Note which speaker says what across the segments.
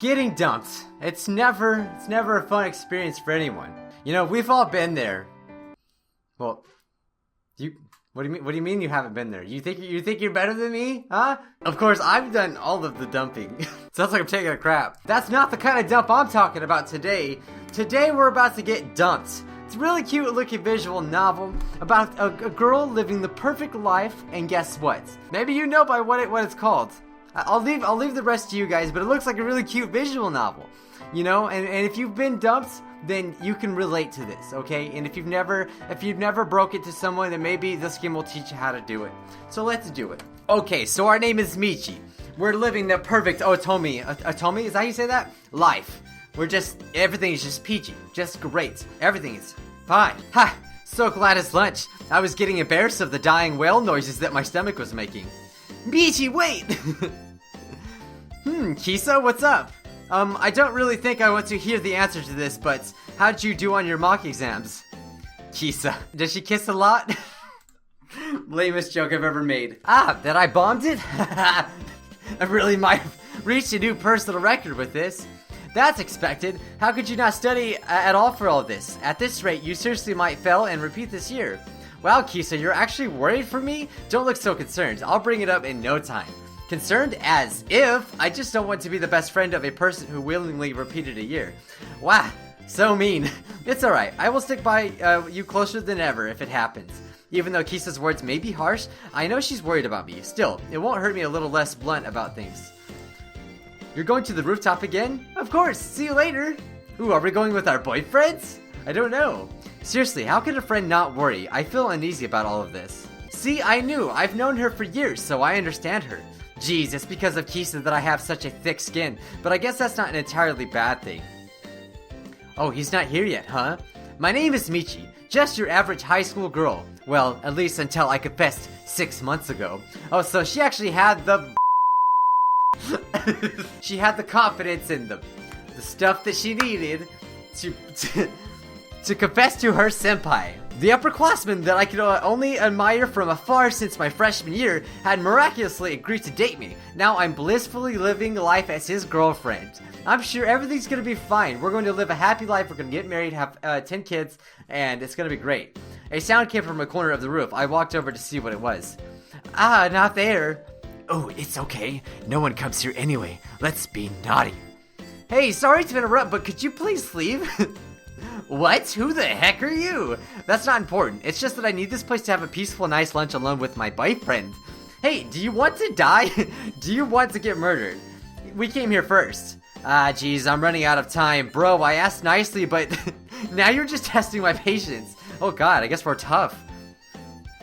Speaker 1: Getting dumped. It's never a fun experience for anyone. You know, we've all been there. Well, what do you mean you haven't been there? You think you're better than me? Huh? Of course, I've done all of the dumping. Sounds like I'm taking a crap. That's not the kind of dump I'm talking about today. Today we're about to get dumped. It's a really cute looking visual novel about a girl living the perfect life, and guess what? Maybe you know by what it's called. I'll leave the rest to you guys, but it looks like a really cute visual novel. You know, and if you've been dumped, then you can relate to this, okay? And if you've never broke it to someone, then maybe this game will teach you how to do it. So let's do it. Okay, so our name is Michi. We're living the perfect Otomi, is that how you say that? Life. Everything is just peachy, just great. Everything is fine. Ha! So glad it's lunch. I was getting embarrassed of the dying whale noises that my stomach was making. Bijuu, wait! Kisa, what's up? I don't really think I want to hear the answer to this, but how'd you do on your mock exams? Kisa, does she kiss a lot? Lamest joke I've ever made. That I bombed it? I really might have reached a new personal record with this. That's expected. How could you not study at all for all this? At this rate, you seriously might fail and repeat this year. Wow, Kisa, you're actually worried for me? Don't look so concerned. I'll bring it up in no time. Concerned as if I just don't want to be the best friend of a person who willingly repeated a year. Wow, so mean. It's alright. I will stick by you closer than ever if it happens. Even though Kisa's words may be harsh, I know she's worried about me. Still, it won't hurt me a little less blunt about things. You're going to the rooftop again? Of course. See you later. Ooh, are we going with our boyfriends? I don't know. Seriously, how could a friend not worry? I feel uneasy about all of this. See, I knew. I've known her for years, so I understand her. Geez, it's because of Kisa that I have such a thick skin, but I guess that's not an entirely bad thing. Oh, he's not here yet, huh? My name is Michi, just your average high school girl. Well, at least until I confessed 6 months ago. Oh, so she actually had the she had the confidence and the stuff that she needed to confess to her senpai. The upperclassman that I could only admire from afar since my freshman year had miraculously agreed to date me. Now I'm blissfully living life as his girlfriend. I'm sure everything's gonna be fine. We're going to live a happy life, we're gonna get married, have 10 kids, and it's gonna be great. A sound came from a corner of the roof. I walked over to see what it was. Not there. Oh, it's okay. No one comes here anyway. Let's be naughty. Hey, sorry to interrupt, but could you please leave? What? Who the heck are you? That's not important. It's just that I need this place to have a peaceful, nice lunch alone with my boyfriend. Hey, do you want to die? Do you want to get murdered? We came here first. Geez, I'm running out of time. Bro, I asked nicely, but now you're just testing my patience. Oh god, I guess we're tough.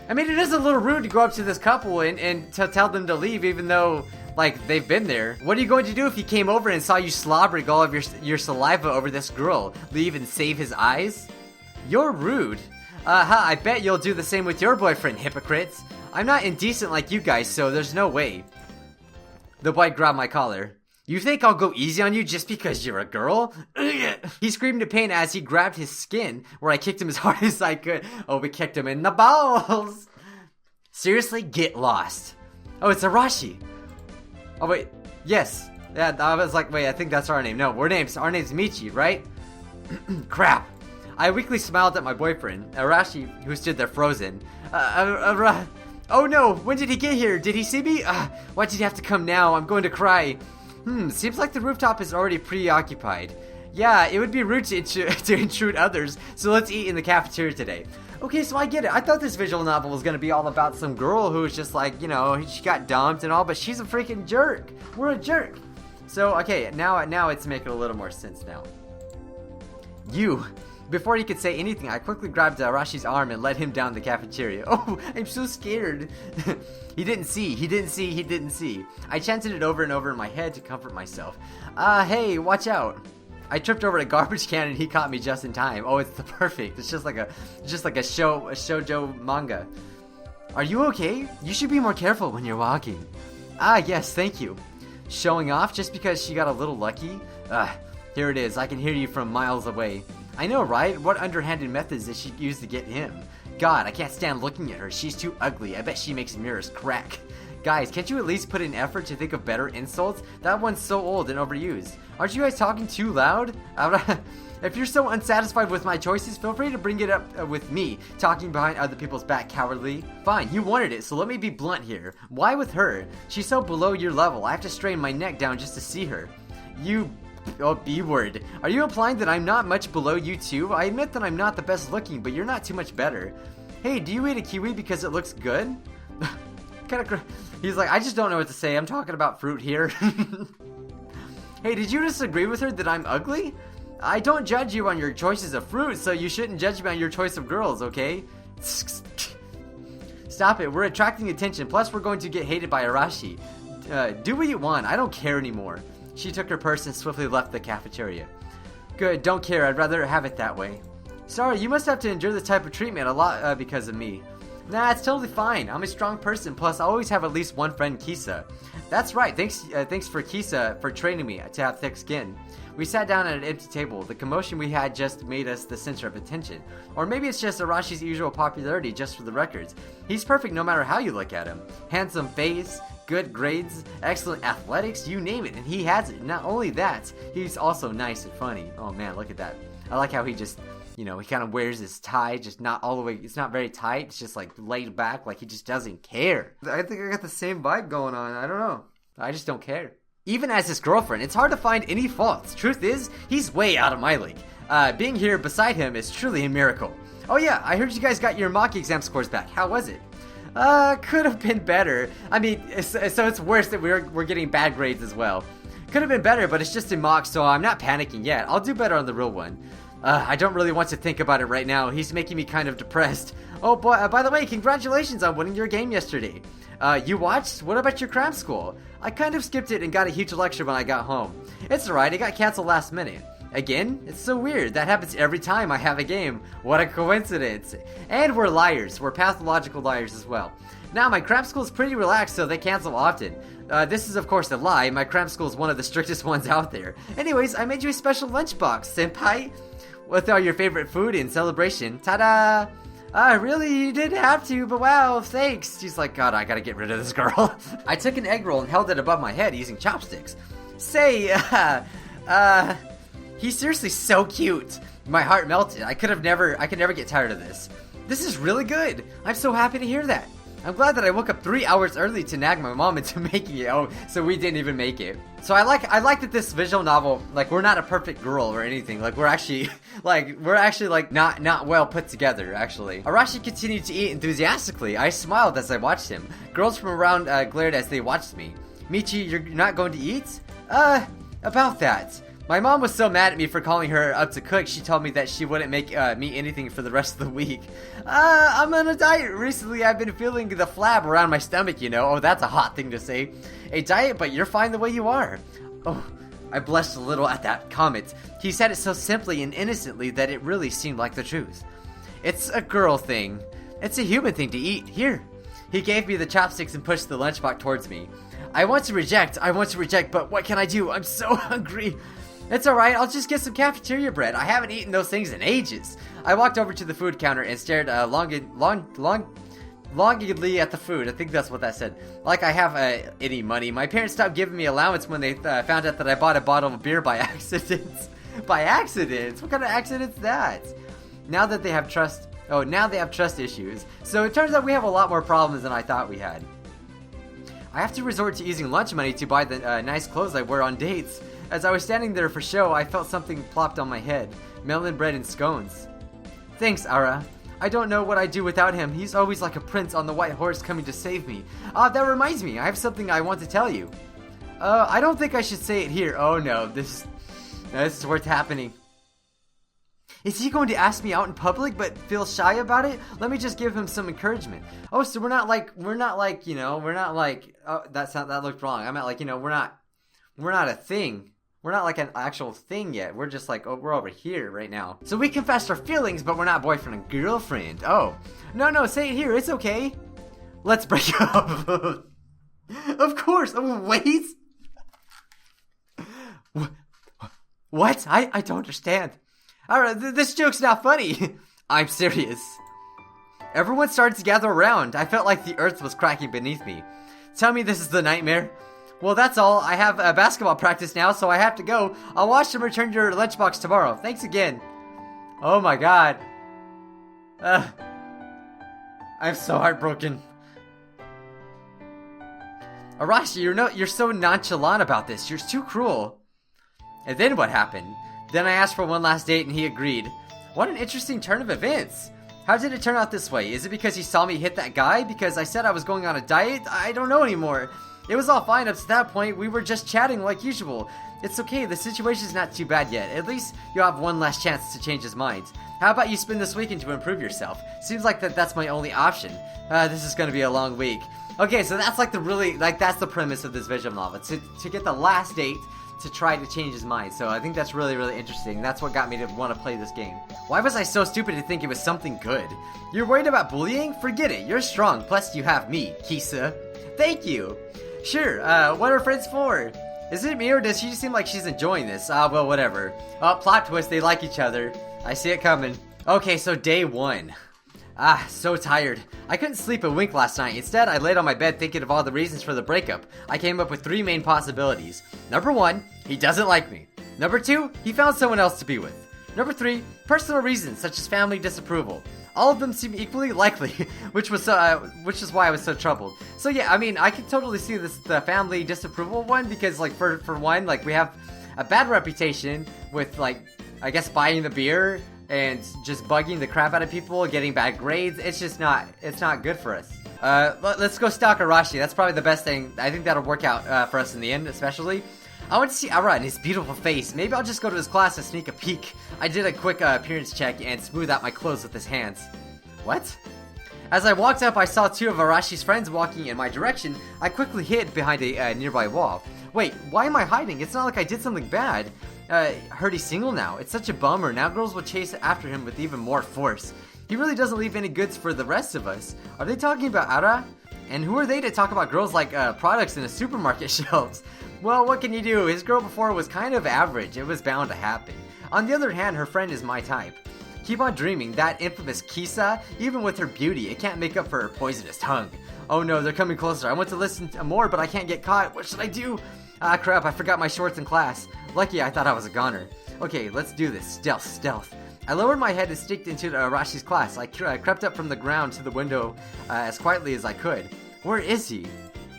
Speaker 1: I mean, it is a little rude to go up to this couple and to tell them to leave, even though, like, they've been there. What are you going to do if he came over and saw you slobbering all of your saliva over this girl? Leave and save his eyes? You're rude. I bet you'll do the same with your boyfriend, hypocrites. I'm not indecent like you guys, so there's no way. The boy grabbed my collar. You think I'll go easy on you just because you're a girl? He screamed in pain as he grabbed his skin, where I kicked him as hard as I could. Oh, we kicked him in the balls. Seriously, get lost. Oh, it's Arashi. Oh, wait. Yes. Yeah, I was like, wait, I think that's our name. No, our name's Michi, right? Crap. I weakly smiled at my boyfriend, Arashi, who stood there frozen. Oh no, when did he get here? Did he see me? Why did he have to come now? I'm going to cry. Seems like the rooftop is already preoccupied. Yeah, it would be rude to intrude others, so let's eat in the cafeteria today. Okay, so I get it. I thought this visual novel was gonna be all about some girl who was just like, you know, she got dumped and all, but she's a freaking jerk. We're a jerk. So, okay, now it's making a little more sense now. Before he could say anything, I quickly grabbed Arashi's arm and led him down the cafeteria. Oh, I'm so scared. He didn't see. I chanted it over and over in my head to comfort myself. Hey, watch out. I tripped over a garbage can and he caught me just in time. Oh, it's the perfect. It's just like a shoujo manga. Are you okay? You should be more careful when you're walking. Yes, thank you. Showing off just because she got a little lucky? Here it is. I can hear you from miles away. I know, right? What underhanded methods did she use to get him? God, I can't stand looking at her. She's too ugly. I bet she makes mirrors crack. Guys, can't you at least put in effort to think of better insults? That one's so old and overused. Aren't you guys talking too loud? If you're so unsatisfied with my choices, feel free to bring it up with me, talking behind other people's back cowardly. Fine, you wanted it, so let me be blunt here. Why with her? She's so below your level, I have to strain my neck down just to see her. B-word. Are you implying that I'm not much below you too? I admit that I'm not the best looking, but you're not too much better. Hey, do you eat a kiwi because it looks good? He's like, I just don't know what to say. I'm talking about fruit here. Hey, did you disagree with her that I'm ugly? I don't judge you on your choices of fruit, so you shouldn't judge me on your choice of girls, okay? Stop it. We're attracting attention. Plus, we're going to get hated by Arashi. Do what you want. I don't care anymore. She took her purse and swiftly left the cafeteria. Good. Don't care. I'd rather have it that way. Sorry, you must have to endure this type of treatment a lot because of me. Nah, it's totally fine. I'm a strong person, plus I always have at least one friend, Kisa. That's right, thanks for Kisa for training me to have thick skin. We sat down at an empty table. The commotion we had just made us the center of attention. Or maybe it's just Arashi's usual popularity just for the records. He's perfect no matter how you look at him. Handsome face, good grades, excellent athletics, you name it, and he has it. Not only that, he's also nice and funny. Oh man, look at that. I like how he just... he kind of wears his tie, just not all the way, it's not very tight, it's just like laid back, like he just doesn't care. I think I got the same vibe going on, I don't know. I just don't care. Even as his girlfriend, it's hard to find any faults. Truth is, he's way out of my league. Being here beside him is truly a miracle. Oh yeah, I heard you guys got your mock exam scores back. How was it? Could have been better. I mean, so it's worse that we're getting bad grades as well. Could have been better, but it's just a mock, so I'm not panicking yet. I'll do better on the real one. I don't really want to think about it right now. He's making me kind of depressed. Oh boy, by the way, congratulations on winning your game yesterday. You watched? What about your cram school? I kind of skipped it and got a huge lecture when I got home. It's alright, it got canceled last minute. Again? It's so weird. That happens every time I have a game. What a coincidence. And we're liars. We're pathological liars as well. Now, my cram school is pretty relaxed, so they cancel often. This is, of course, a lie. My cram school is one of the strictest ones out there. Anyways, I made you a special lunchbox, senpai. With all your favorite food in celebration. Ta-da! Really, you didn't have to, but wow, thanks. She's like, God, I gotta get rid of this girl. I took an egg roll and held it above my head using chopsticks. Say, he's seriously so cute. My heart melted. I could never get tired of this. This is really good. I'm so happy to hear that. I'm glad that I woke up 3 hours early to nag my mom into making it. Oh, so we didn't even make it. So I like that this visual novel, like, we're not a perfect girl or anything. Like, we're actually not well put together, actually. Arashi continued to eat enthusiastically. I smiled as I watched him. Girls from around glared as they watched me. Michi, you're not going to eat? About that. My mom was so mad at me for calling her up to cook, she told me that she wouldn't make me anything for the rest of the week. I'm on a diet. Recently, I've been feeling the flab around my stomach, you know. Oh, that's a hot thing to say. A diet, but you're fine the way you are. Oh, I blushed a little at that comment. He said it so simply and innocently that it really seemed like the truth. It's a girl thing. It's a human thing to eat. Here. He gave me the chopsticks and pushed the lunchbox towards me. I want to reject, but what can I do? I'm so hungry. It's alright, I'll just get some cafeteria bread. I haven't eaten those things in ages. I walked over to the food counter and stared longingly at the food. I think that's what that said. Like I have any money. My parents stopped giving me allowance when they found out that I bought a bottle of beer by accident. By accident? What kind of accident's that? Now they have trust issues. So it turns out we have a lot more problems than I thought we had. I have to resort to using lunch money to buy the nice clothes I wear on dates. As I was standing there for show, I felt something plopped on my head. Melon bread and scones. Thanks, Ara. I don't know what I'd do without him. He's always like a prince on the white horse coming to save me. That reminds me, I have something I want to tell you. I don't think I should say it here. Oh no, this is worth happening. Is he going to ask me out in public but feel shy about it? Let me just give him some encouragement. Oh, so we're not like, oh, that looked wrong. I meant like, we're not a thing. We're not like an actual thing yet. We're just like, oh, we're over here right now. So we confessed our feelings, but we're not boyfriend and girlfriend. Oh. No, say it here. It's okay. Let's break up. Of course. Oh, wait. What? I don't understand. Alright, this joke's not funny. I'm serious. Everyone started to gather around. I felt like the earth was cracking beneath me. Tell me this is the nightmare. Well, that's all. I have a basketball practice now, so I have to go. I'll wash and return your lunchbox tomorrow. Thanks again. Oh my god. I'm so heartbroken. Arashi, you're so nonchalant about this. You're too cruel. And then what happened? Then I asked for one last date and he agreed. What an interesting turn of events. How did it turn out this way? Is it because he saw me hit that guy? Because I said I was going on a diet? I don't know anymore. It was all fine up to that point. We were just chatting like usual. It's okay, the situation's not too bad yet. At least you'll have one last chance to change his mind. How about you spend this weekend to improve yourself? Seems like that's my only option. This is gonna be a long week. Okay, so that's like that's the premise of this visual novel. To get the last date to try to change his mind. So I think that's really, really interesting. That's what got me to want to play this game. Why was I so stupid to think it was something good? You're worried about bullying? Forget it. You're strong. Plus you have me, Kisa. Thank you. Sure, what are friends for? Is it me or does she seem like she's enjoying this? Well, whatever. Oh, plot twist, they like each other. I see it coming. Okay, so day 1. So tired. I couldn't sleep a wink last night. Instead, I laid on my bed thinking of all the reasons for the breakup. I came up with 3 main possibilities. Number 1, he doesn't like me. Number 2, he found someone else to be with. Number 3, personal reasons such as family disapproval. All of them seem equally likely, which is why I was so troubled. So yeah, I mean, I can totally see the family disapproval one because, like, for one, like, we have a bad reputation with, like, I guess buying the beer and just bugging the crap out of people, getting bad grades. It's not good for us. Let's go stalk Arashi. That's probably the best thing. I think that'll work out for us in the end, especially. I want to see Ara and his beautiful face. Maybe I'll just go to his class and sneak a peek. I did a quick appearance check and smooth out my clothes with his hands. What? As I walked up, I saw 2 of Arashi's friends walking in my direction. I quickly hid behind a nearby wall. Wait, why am I hiding? It's not like I did something bad. Heard he's single now. It's such a bummer. Now girls will chase after him with even more force. He really doesn't leave any goods for the rest of us. Are they talking about Ara? And who are they to talk about girls like products in the supermarket shelves? Well, what can you do? His girl before was kind of average. It was bound to happen. On the other hand, her friend is my type. Keep on dreaming. That infamous Kisa, even with her beauty, it can't make up for her poisonous tongue. Oh no, they're coming closer. I want to listen to more, but I can't get caught. What should I do? Ah crap, I forgot my shorts in class. Lucky I thought I was a goner. Okay, let's do this. Stealth. I lowered my head and sneaked into Arashi's class. I crept up from the ground to the window as quietly as I could. Where is he?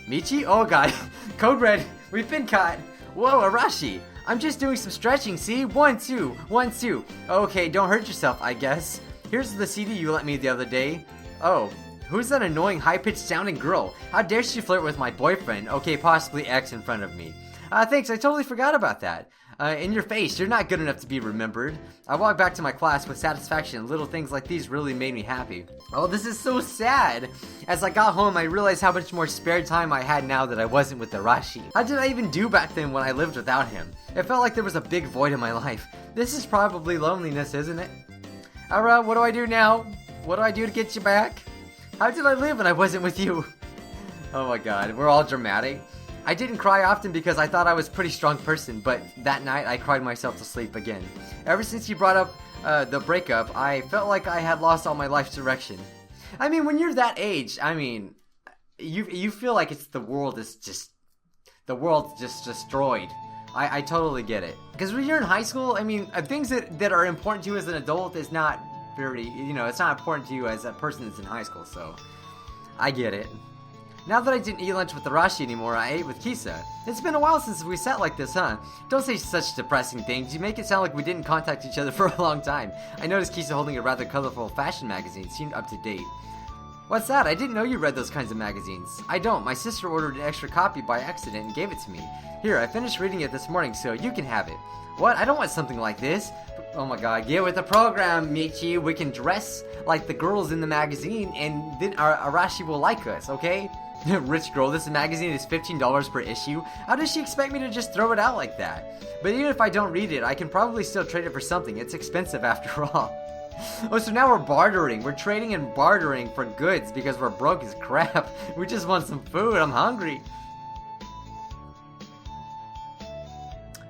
Speaker 1: Michi? Oh god. Code red. We've been caught. Whoa, Arashi. I'm just doing some stretching, see? 1, 2, 1, 2. Okay, don't hurt yourself, I guess. Here's the CD you lent me the other day. Oh, who's that annoying high-pitched sounding girl? How dare she flirt with my boyfriend? Okay, possibly ex in front of me. Thanks, I totally forgot about that. In your face, you're not good enough to be remembered. I walked back to my class with satisfaction. Little things like these really made me happy. Oh, this is so sad. As I got home, I realized how much more spare time I had now that I wasn't with Arashi. How did I even do back then when I lived without him? It felt like there was a big void in my life. This is probably loneliness, isn't it? Ara, what do I do now? What do I do to get you back? How did I live when I wasn't with you? Oh my god, we're all dramatic. I didn't cry often because I thought I was a pretty strong person, but that night I cried myself to sleep again. Ever since you brought up the breakup, I felt like I had lost all my life's direction. I mean, when you're that age, I mean, you feel like the world's just destroyed. I totally get it. Because when you're in high school, I mean, things that are important to you as an adult is not very, it's not important to you as a person that's in high school, so I get it. Now that I didn't eat lunch with Arashi anymore, I ate with Kisa. It's been a while since we sat like this, huh? Don't say such depressing things. You make it sound like we didn't contact each other for a long time. I noticed Kisa holding a rather colorful fashion magazine. It seemed up to date. What's that? I didn't know you read those kinds of magazines. I don't. My sister ordered an extra copy by accident and gave it to me. Here, I finished reading it this morning, so you can have it. What? I don't want something like this. Oh my god, get with the program, Michi. We can dress like the girls in the magazine, and then Arashi will like us, okay? Rich girl, this magazine is $15 per issue. How does she expect me to just throw it out like that? But even if I don't read it, I can probably still trade it for something. It's expensive after all. Oh, so now we're bartering. We're trading and bartering for goods because we're broke as crap. We just want some food. I'm hungry.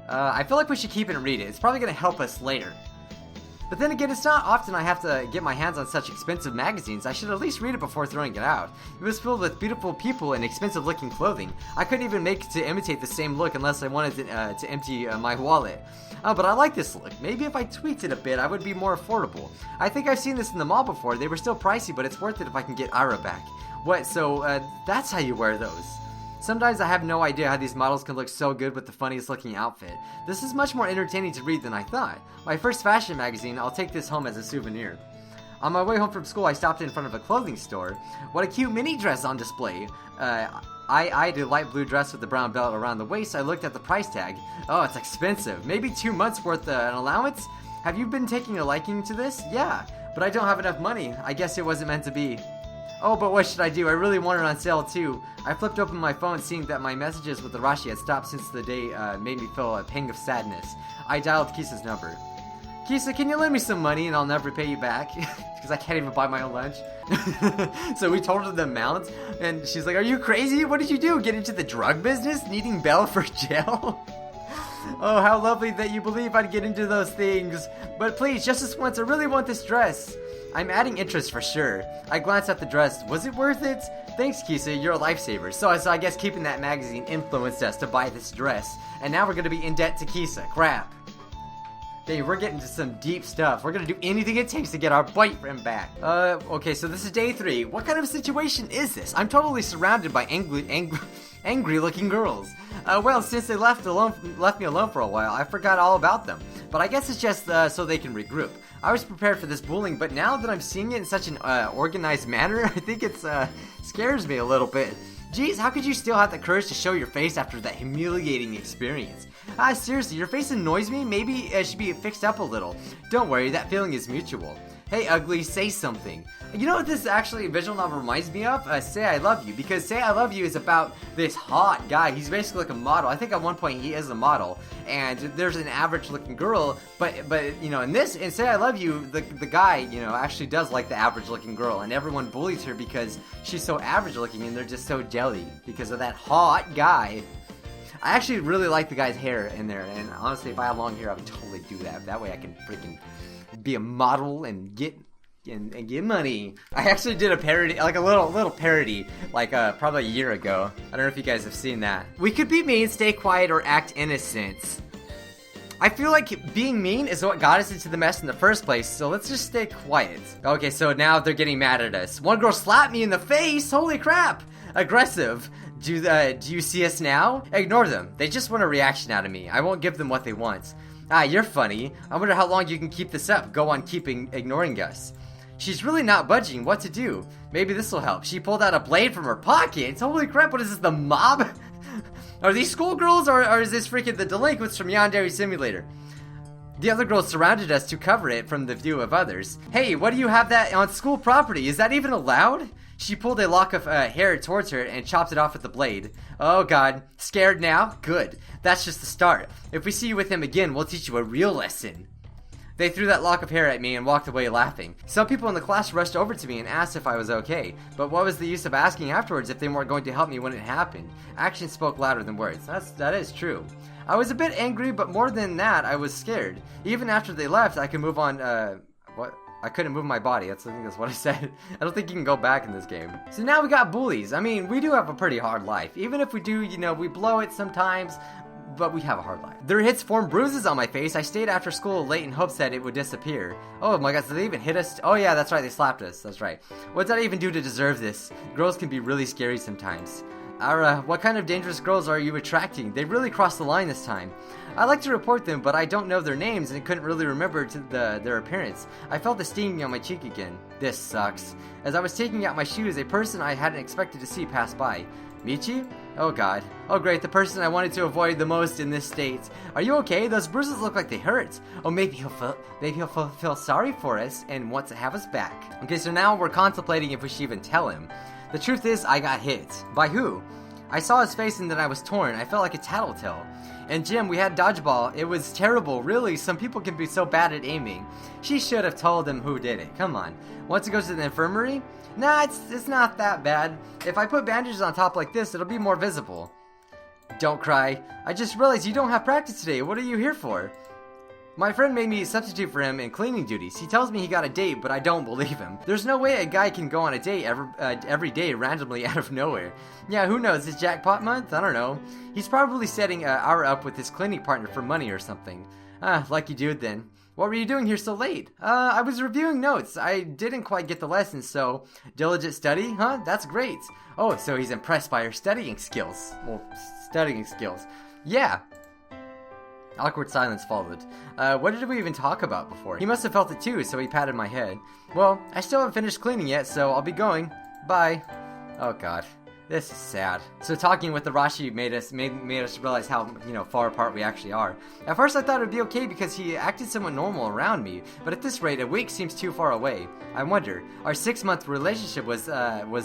Speaker 1: I feel like we should keep it and read it. It's probably going to help us later. But then again, it's not often I have to get my hands on such expensive magazines. I should at least read it before throwing it out. It was filled with beautiful people and expensive looking clothing. I couldn't even make it to imitate the same look unless I wanted to empty my wallet. But I like this look. Maybe if I tweaked it a bit, I would be more affordable. I think I've seen this in the mall before. They were still pricey, but it's worth it if I can get Ira back. What, so that's how you wear those? Sometimes I have no idea how these models can look so good with the funniest looking outfit. This is much more entertaining to read than I thought. My first fashion magazine, I'll take this home as a souvenir. On my way home from school, I stopped in front of a clothing store. What a cute mini dress on display. I eyed a light blue dress with a brown belt around the waist. I looked at the price tag. Oh, it's expensive. Maybe 2 months worth an allowance? Have you been taking a liking to this? Yeah, but I don't have enough money. I guess it wasn't meant to be. Oh, but what should I do? I really want it on sale too. I flipped open my phone, seeing that my messages with Arashi had stopped since the day made me feel a pang of sadness. I dialed Kisa's number. Kisa, can you lend me some money and I'll never pay you back? Because I can't even buy my own lunch. So we told her the amount, and she's like, are you crazy? What did you do? Get into the drug business? Needing bail for jail? Oh, how lovely that you believe I'd get into those things. But please, just this once, I really want this dress. I'm adding interest for sure. I glanced at the dress. Was it worth it? Thanks, Kisa. You're a lifesaver. So I guess keeping that magazine influenced us to buy this dress. And now we're going to be in debt to Kisa. Crap. Hey, we're getting to some deep stuff. We're going to do anything it takes to get our boyfriend back. Okay, so this is day 3. What kind of situation is this? I'm totally surrounded by angry-looking girls. Well, since they left me alone for a while, I forgot all about them. But I guess it's just so they can regroup. I was prepared for this bullying, but now that I'm seeing it in such an organized manner, I think it scares me a little bit. Geez, how could you still have the courage to show your face after that humiliating experience? Seriously, your face annoys me. Maybe it should be fixed up a little. Don't worry, that feeling is mutual. Hey, ugly, say something. You know what this actually visual novel reminds me of? Say I Love You, because Say I Love You is about this hot guy. He's basically like a model. I think at one point he is a model, and there's an average-looking girl, but you know, in Say I Love You, the guy, you know, actually does like the average-looking girl, and everyone bullies her because she's so average-looking, and they're just so jelly because of that hot guy. I actually really like the guy's hair in there, and honestly, if I had long hair, I would totally do that. That way I can freaking be a model and get money. I actually did a parody, like a little parody, like probably a year ago. I don't know if you guys have seen that. We could be mean, stay quiet, or act innocent. I feel like being mean is what got us into the mess in the first place, so let's just stay quiet. Okay, so now they're getting mad at us. One girl slapped me in the face. Holy crap! Aggressive. Do you see us now? Ignore them. They just want a reaction out of me. I won't give them what they want. You're funny. I wonder how long you can keep this up. Go on keeping ignoring us. She's really not budging. What to do? Maybe this will help. She pulled out a blade from her pocket. Holy crap, what is this, the mob? Are these schoolgirls or is this freaking the delinquents from Yandere Simulator? The other girls surrounded us to cover it from the view of others. Hey, what do you have that on school property? Is that even allowed? She pulled a lock of hair towards her and chopped it off with the blade. Oh god. Scared now? Good. That's just the start. If we see you with him again, we'll teach you a real lesson. They threw that lock of hair at me and walked away laughing. Some people in the class rushed over to me and asked if I was okay. But what was the use of asking afterwards if they weren't going to help me when it happened? Actions spoke louder than words. That is true. I was a bit angry, but more than that, I was scared. Even after they left, I could move on, I couldn't move my body. I think that's what I said. I don't think you can go back in this game. So now we got bullies. I mean, we do have a pretty hard life. Even if we do, you know, we blow it sometimes, but we have a hard life. Their hits formed bruises on my face. I stayed after school late in hopes that it would disappear. Oh my god, so they even hit us? Oh yeah, that's right, they slapped us. That's right. What did I even do to deserve this? Girls can be really scary sometimes. Ara, what kind of dangerous girls are you attracting? They really crossed the line this time. I like to report them, but I don't know their names and couldn't really remember their appearance. I felt the stinging on my cheek again. This sucks. As I was taking out my shoes, a person I hadn't expected to see passed by. Michi? Oh god. Oh great, the person I wanted to avoid the most in this state. Are you okay? Those bruises look like they hurt. Oh, maybe he'll feel sorry for us and want to have us back. Okay, so now we're contemplating if we should even tell him. The truth is, I got hit. By who? I saw his face and then I was torn. I felt like a tattletale. In gym, we had dodgeball. It was terrible, really. Some people can be so bad at aiming. She should have told him who did it. Come on. Want to go to the infirmary? Nah, it's not that bad. If I put bandages on top like this, it'll be more visible. Don't cry. I just realized you don't have practice today. What are you here for? My friend made me substitute for him in cleaning duties. He tells me he got a date, but I don't believe him. There's no way a guy can go on a date every day randomly out of nowhere. Yeah, who knows? It's jackpot month? I don't know. He's probably setting Aura up with his cleaning partner for money or something. Lucky dude then. What were you doing here so late? I was reviewing notes. I didn't quite get the lesson, so... Diligent study? Huh? That's great. Oh, so he's impressed by her studying skills. Well, studying skills. Yeah. Awkward silence followed. What did we even talk about before? He must have felt it too, so he patted my head. Well, I still haven't finished cleaning yet, so I'll be going. Bye. Oh god. This is sad. So talking with Arashi made us realize how, far apart we actually are. At first I thought it would be okay because he acted somewhat normal around me, but at this rate, a week seems too far away. I wonder, our 6-month relationship was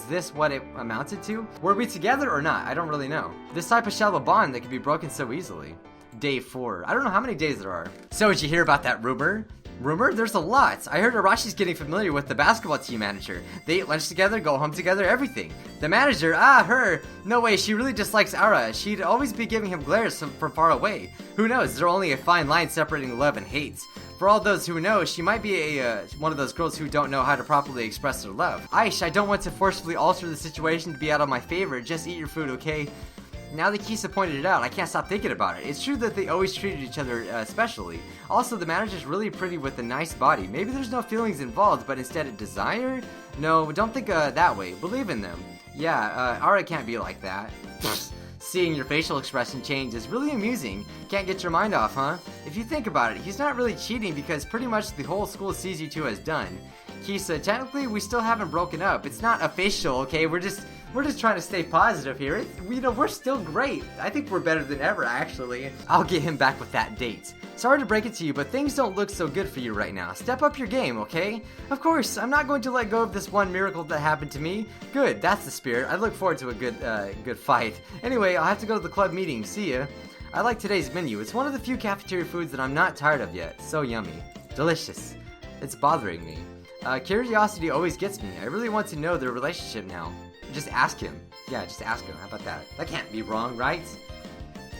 Speaker 1: this what it amounted to? Were we together or not? I don't really know. This type of shallow bond that can be broken so easily. Day 4. I don't know how many days there are. So did you hear about that rumor? Rumor? There's a lot. I heard Arashi's getting familiar with the basketball team manager. They eat lunch together, go home together, everything. The manager, her. No way, she really dislikes Aura. She'd always be giving him glares from far away. Who knows, there's only a fine line separating love and hate. For all those who know, she might be one of those girls who don't know how to properly express their love. Aish, I don't want to forcefully alter the situation to be out of my favor. Just eat your food, okay? Now that Kisa pointed it out, I can't stop thinking about it. It's true that they always treated each other specially. Also, the manager's really pretty with a nice body. Maybe there's no feelings involved, but instead a desire? No, don't think that way. Believe in them. Yeah, Aura can't be like that. Seeing your facial expression change is really amusing. Can't get your mind off, huh? If you think about it, he's not really cheating because pretty much the whole school sees you two as done. Kisa, technically we still haven't broken up. It's not official, okay? We're just trying to stay positive here. We're still great. I think we're better than ever, actually. I'll get him back with that date. Sorry to break it to you, but things don't look so good for you right now. Step up your game, okay? Of course, I'm not going to let go of this one miracle that happened to me. Good, that's the spirit. I look forward to a good fight. Anyway, I'll have to go to the club meeting. See ya. I like today's menu. It's one of the few cafeteria foods that I'm not tired of yet. So yummy. Delicious. It's bothering me. Curiosity always gets me. I really want to know their relationship now. Just ask him. Yeah, just ask him. How about that? That can't be wrong, right?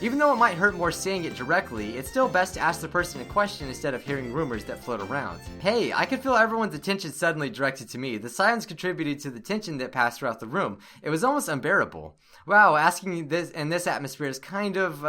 Speaker 1: Even though it might hurt more saying it directly, it's still best to ask the person in question instead of hearing rumors that float around. Hey, I could feel everyone's attention suddenly directed to me. The silence contributed to the tension that passed throughout the room. It was almost unbearable. Wow, asking this in this atmosphere is kind of,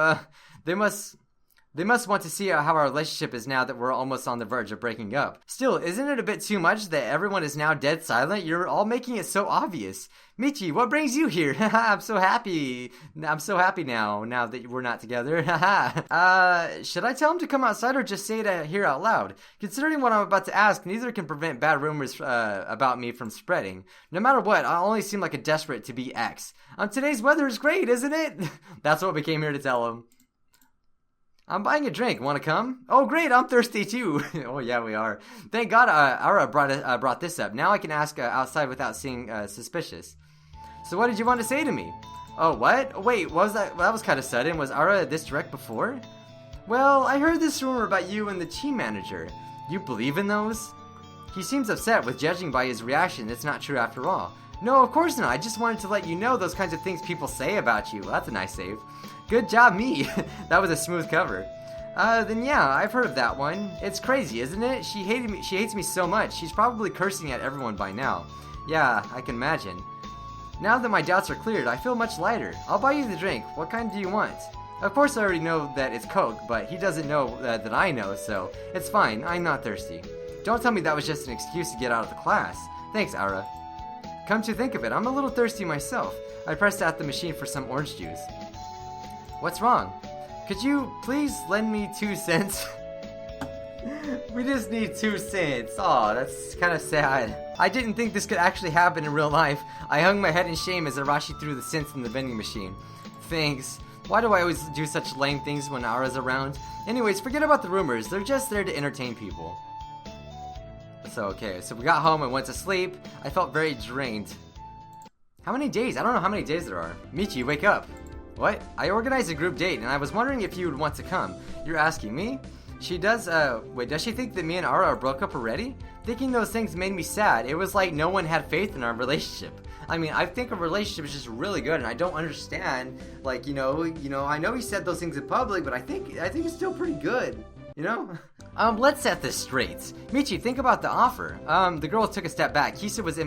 Speaker 1: They must want to see how our relationship is now that we're almost on the verge of breaking up. Still, isn't it a bit too much that everyone is now dead silent? You're all making it so obvious. Michi, what brings you here? I'm so happy. I'm so happy now that we're not together. Should I tell him to come outside or just say it here out loud? Considering what I'm about to ask, neither can prevent bad rumors about me from spreading. No matter what, I'll only seem like a desperate to be X. Today's weather is great, isn't it? That's what we came here to tell him. I'm buying a drink. Want to come? Oh, great. I'm thirsty, too. Oh, yeah, we are. Thank God Aura brought this up. Now I can ask outside without seeming suspicious. So what did you want to say to me? Oh, what? Wait, what was that? Well, that was kind of sudden. Was Aura this direct before? Well, I heard this rumor about you and the team manager. You believe in those? He seems upset with judging by his reaction. It's not true after all. No, of course not. I just wanted to let you know those kinds of things people say about you. Well, that's a nice save. Good job, me. That was a smooth cover. Then yeah, I've heard of that one. It's crazy, isn't it? She hates me so much. She's probably cursing at everyone by now. Yeah, I can imagine. Now that my doubts are cleared, I feel much lighter. I'll buy you the drink. What kind do you want? Of course I already know that it's Coke, but he doesn't know that I know, so it's fine. I'm not thirsty. Don't tell me that was just an excuse to get out of the class. Thanks, Aura. Come to think of it, I'm a little thirsty myself. I pressed at the machine for some orange juice. What's wrong? Could you please lend me 2 cents? We just need 2 cents. Aw, that's kind of sad. I didn't think this could actually happen in real life. I hung my head in shame as Arashi threw the cents in the vending machine. Thanks. Why do I always do such lame things when Aura's around? Anyways, forget about the rumors. They're just there to entertain people. So we got home and went to sleep. I felt very drained. How many days? I don't know how many days there are. Michi, wake up. What? I organized a group date and I was wondering if you would want to come. You're asking me? She does, does she think that me and Aura broke up already? Thinking those things made me sad. It was like no one had faith in our relationship. I mean, I think our relationship is just really good and I don't understand, like, I know he said those things in public, but I think it's still pretty good. you know? Let's set this straight. Michi, think about the offer. The girl took a step back. Kisa was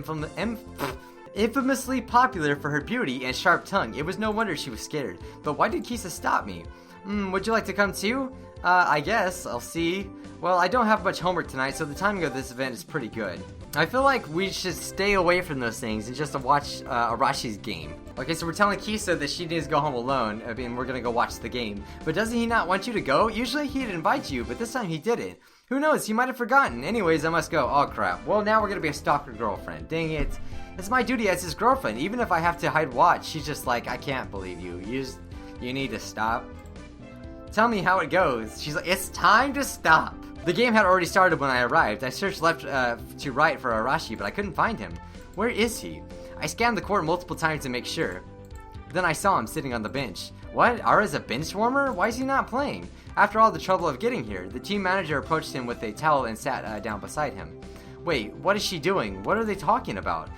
Speaker 1: infamously popular for her beauty and sharp tongue. It was no wonder she was scared. But why did Kisa stop me? Would you like to come too? I guess. I'll see. Well, I don't have much homework tonight, so the timing of this event is pretty good. I feel like we should stay away from those things and just watch Arashi's game. Okay, so we're telling Kisa that she needs to go home alone. I mean, we're gonna go watch the game. But doesn't he not want you to go? Usually he'd invite you, but this time he didn't. Who knows? He might have forgotten. Anyways, I must go. Oh, crap. Well, now we're gonna be a stalker girlfriend. Dang it. It's my duty as his girlfriend. Even if I have to hide watch, she's just like, I can't believe you. You need to stop. Tell me how it goes. She's like, it's time to stop. The game had already started when I arrived. I searched left to right for Arashi, but I couldn't find him. Where is he? I scanned the court multiple times to make sure. Then I saw him sitting on the bench. What? Ara's a bench warmer? Why is he not playing? After all the trouble of getting here, the team manager approached him with a towel and sat down beside him. Wait, what is she doing? What are they talking about?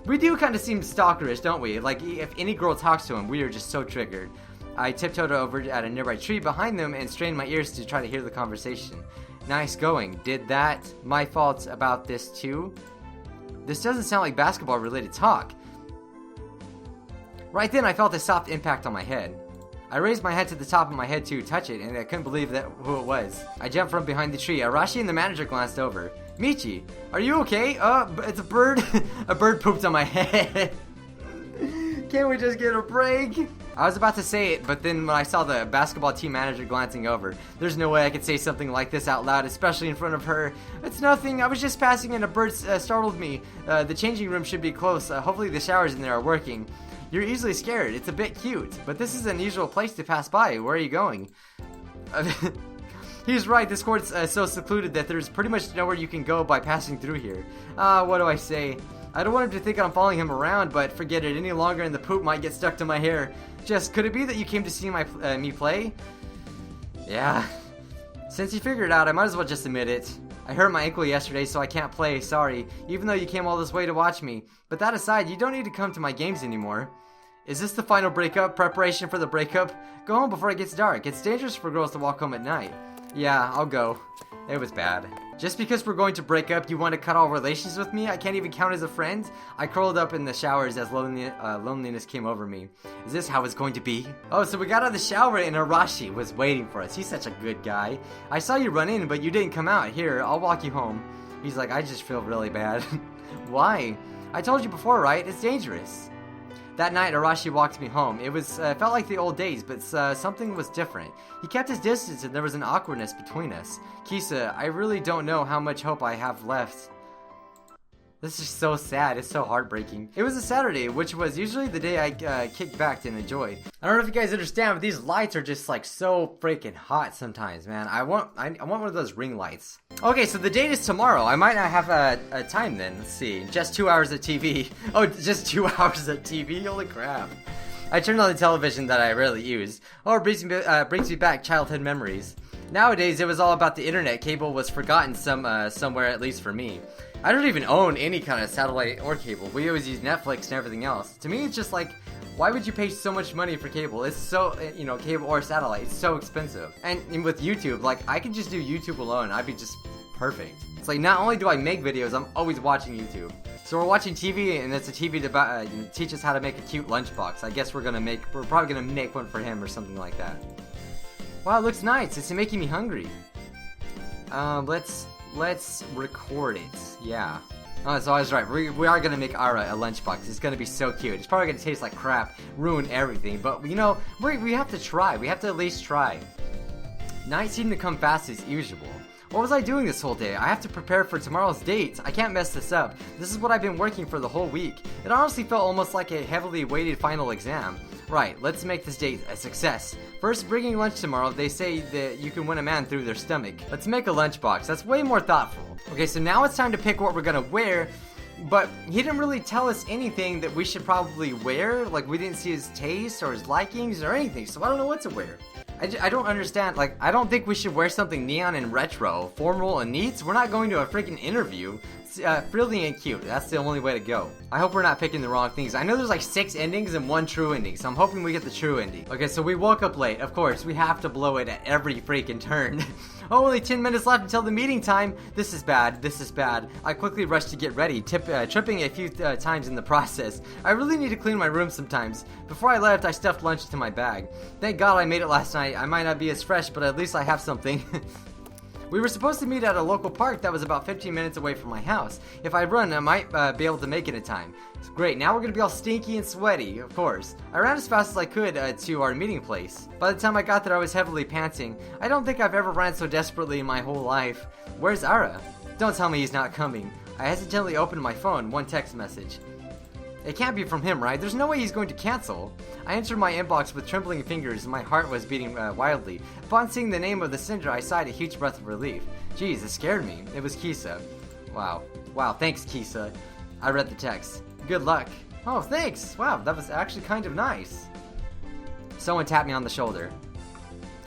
Speaker 1: We do kind of seem stalkerish, don't we? Like, if any girl talks to him, we are just so triggered. I tiptoed over at a nearby tree behind them and strained my ears to try to hear the conversation. Nice going. Did that? My fault about this too? This doesn't sound like basketball-related talk. Right then, I felt a soft impact on my head. I raised my head to the top of my head to touch it, and I couldn't believe who it was. I jumped from behind the tree. Arashi and the manager glanced over. Michi, are you okay? It's a bird. A bird pooped on my head. Can't we just get a break? I was about to say it, but then when I saw the basketball team manager glancing over, there's no way I could say something like this out loud, especially in front of her. It's nothing. I was just passing and a bird startled me. The changing room should be close. Hopefully the showers in there are working. You're easily scared. It's a bit cute, but this is an unusual place to pass by. Where are you going? He's right. This court's so secluded that there's pretty much nowhere you can go by passing through here. What do I say? I don't want him to think I'm following him around, but forget it. Any longer and the poop might get stuck to my hair. Just, could it be that you came to see me play? Yeah. Since you figured it out, I might as well just admit it. I hurt my ankle yesterday, so I can't play. Sorry. Even though you came all this way to watch me. But that aside, you don't need to come to my games anymore. Is this the final breakup? Preparation for the breakup? Go home before it gets dark. It's dangerous for girls to walk home at night. Yeah, I'll go. It was bad. Just because we're going to break up, you want to cut all relations with me? I can't even count as a friend? I curled up in the showers as loneliness came over me. Is this how it's going to be? Oh, so we got out of the shower and Arashi was waiting for us. He's such a good guy. I saw you run in, but you didn't come out. Here, I'll walk you home. He's like, I just feel really bad. Why? I told you before, right? It's dangerous. That night, Arashi walked me home. It was felt like the old days, but something was different. He kept his distance, and there was an awkwardness between us. Kisa, I really don't know how much hope I have left. This is so sad. It's so heartbreaking. It was a Saturday, which was usually the day I kicked back and enjoyed. I don't know if you guys understand, but these lights are just like so freaking hot sometimes, man. I want one of those ring lights. Okay, so the date is tomorrow. I might not have a time then. Let's see. Just 2 hours of TV. Oh, just 2 hours of TV? Holy crap. I turned on the television that I rarely use. Oh, it brings me back childhood memories. Nowadays, it was all about the internet. Cable was forgotten somewhere, at least for me. I don't even own any kind of satellite or cable. We always use Netflix and everything else. To me, it's just like, why would you pay so much money for cable? It's so, cable or satellite, it's so expensive. And with YouTube, like, I could just do YouTube alone. I'd be just perfect. It's like, not only do I make videos, I'm always watching YouTube. So we're watching TV, and it's a TV to teach us how to make a cute lunchbox. I guess we're probably gonna make one for him or something like that. Wow, it looks nice. It's making me hungry. Let's record it. Yeah. Oh, so I was right. We are gonna make Ara a lunchbox. It's gonna be so cute. It's probably gonna taste like crap, ruin everything. But we have to try. We have to at least try. Night seemed to come fast as usual. What was I doing this whole day? I have to prepare for tomorrow's date. I can't mess this up. This is what I've been working for the whole week. It honestly felt almost like a heavily weighted final exam. Right, let's make this date a success. First, bringing lunch tomorrow, they say that you can win a man through their stomach. Let's make a lunchbox. That's way more thoughtful. Okay, so now it's time to pick what we're gonna wear, but he didn't really tell us anything that we should probably wear. Like, we didn't see his taste or his likings or anything, so I don't know what to wear. I don't understand. Like, I don't think we should wear something neon and retro, formal and neat. We're not going to a freaking interview. Frilly and cute. That's the only way to go. I hope we're not picking the wrong things. I know there's like 6 endings and 1 true ending, so I'm hoping we get the true ending. Okay, so we woke up late. Of course, we have to blow it at every freaking turn. Oh, only 10 minutes left until the meeting time. This is bad. This is bad. I quickly rushed to get ready, tripping a few times in the process. I really need to clean my room sometimes. Before I left, I stuffed lunch into my bag. Thank God I made it last night. I might not be as fresh, but at least I have something. We were supposed to meet at a local park that was about 15 minutes away from my house. If I run, I might be able to make it in time. Great, now we're gonna be all stinky and sweaty, of course. I ran as fast as I could to our meeting place. By the time I got there, I was heavily panting. I don't think I've ever ran so desperately in my whole life. Where's Ara? Don't tell me he's not coming. I hesitantly opened my phone, one text message. It can't be from him, right? There's no way he's going to cancel. I entered my inbox with trembling fingers and my heart was beating wildly. Upon seeing the name of the sender, I sighed a huge breath of relief. Jeez, it scared me. It was Kisa. Wow, thanks, Kisa. I read the text. Good luck. Oh, thanks. Wow, that was actually kind of nice. Someone tapped me on the shoulder.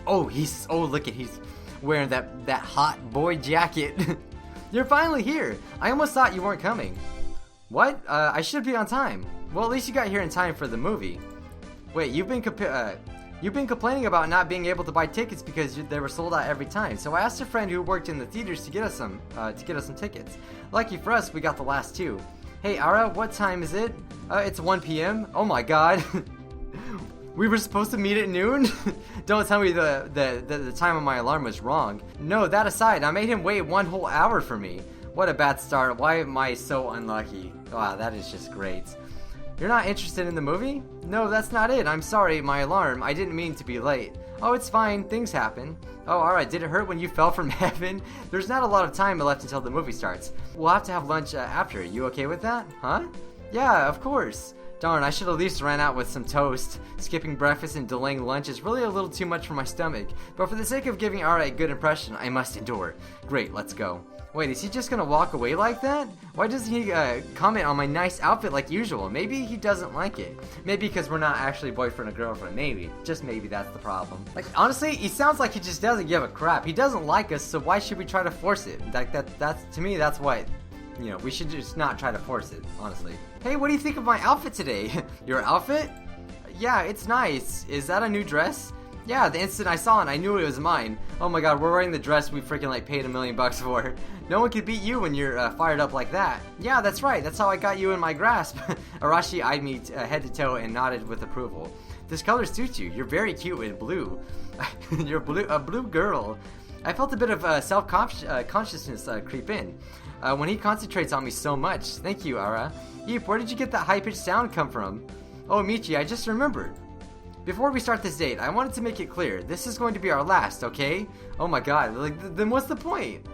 Speaker 1: Oh, look at, he's wearing that hot boy jacket. You're finally here. I almost thought you weren't coming. What? I should be on time. Well, at least you got here in time for the movie. Wait, you've been complaining about not being able to buy tickets because they were sold out every time. So I asked a friend who worked in the theaters to get us some tickets. Lucky for us, we got the last two. Hey, Ara, what time is it? It's 1 p.m. Oh my God. We were supposed to meet at noon? Don't tell me the time on my alarm was wrong. No, that aside, I made him wait 1 whole hour for me. What a bad start. Why am I so unlucky? Wow, that is just great. You're not interested in the movie? No, that's not it. I'm sorry, my alarm. I didn't mean to be late. Oh, it's fine. Things happen. Oh, alright. Did it hurt when you fell from heaven? There's not a lot of time left until the movie starts. We'll have to have lunch after. You okay with that? Huh? Yeah, of course. Darn, I should at least ran out with some toast. Skipping breakfast and delaying lunch is really a little too much for my stomach. But for the sake of giving Ara a good impression, I must endure. Great, let's go. Wait, is he just gonna walk away like that? Why doesn't he comment on my nice outfit like usual? Maybe he doesn't like it. Maybe because we're not actually boyfriend and girlfriend. Maybe. Just maybe that's the problem. Like, honestly, he sounds like he just doesn't give a crap. He doesn't like us, so why should we try to force it? That's to me, that's what, you know, we should just not try to force it, honestly. Hey, what do you think of my outfit today? Your outfit? Yeah, it's nice. Is that a new dress? Yeah, the instant I saw it, I knew it was mine. Oh my God, we're wearing the dress we freaking like paid $1 million for. No one could beat you when you're fired up like that. Yeah, that's right. That's how I got you in my grasp. Arashi eyed me head to toe and nodded with approval. This color suits you. You're very cute in blue. You're a blue girl. I felt a bit of self-consciousness creep in when he concentrates on me so much. Thank you, Ara. Yeep, where did you get that high-pitched sound come from? Oh, Michi, I just remembered. Before we start this date, I wanted to make it clear, this is going to be our last, okay? Oh my God, like, then what's the point?